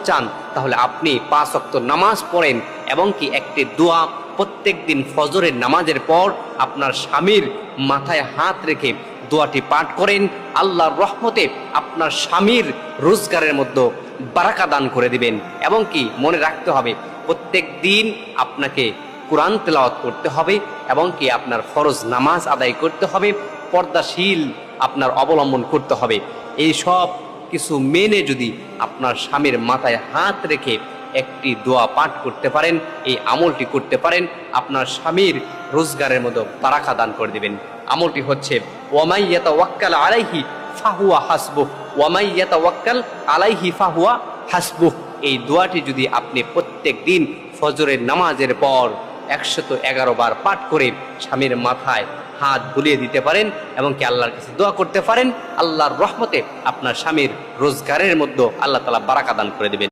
চান তাহলে আপনি 5 ওয়াক্ত নামাজ পড়েন এবং কি একটি দোয়া প্রত্যেক দিন ফজরের নামাজের পর আপনার স্বামীর মাথায় হাত রেখে দোয়াটি পাঠ করেন। আল্লাহর রহমতে আপনার স্বামীর রোজগারের মধ্যে বারাকা দান করে দিবেন। এবং কি মনে রাখতে হবে প্রত্যেক দিন আপনাকে কোরআন তেলাওয়াত করতে হবে এবং কি আপনার ফরজ নামাজ আদায় করতে হবে, পর্দাশীল আপনার অবলম্বন করতে হবে। এই সব কিছু মেনে যদি আপনার স্বামীর মাথায় হাত রেখে একটি দোয়া পাঠ করতে পারেন, এই আমলটি করতে পারেন, আপনার স্বামীর রোজগারের মধ্যে বারাকা দান করে দিবেন। আমলটি হচ্ছে ওয়ামাই ইয়াতাওয়াক্কাল আলাইহি ফাহুয়া হাসবুহ, ওয়ামাই ইয়াতাওয়াক্কাল আলাইহি ফাহুয়া হাসবুহ। এই দোয়াটি যদি আপনি প্রত্যেক দিন ফজরের নামাজের পর 111 বার পাঠ করে স্বামীর মাথায় হাত বুলিয়ে দিতে পারেন এবং কি আল্লাহর কাছে দোয়া করতে পারেন, আল্লাহর রহমতে আপনার স্বামীর রোজগারের মধ্যে আল্লাহ তাআলা বারাকা দান করে দিবেন।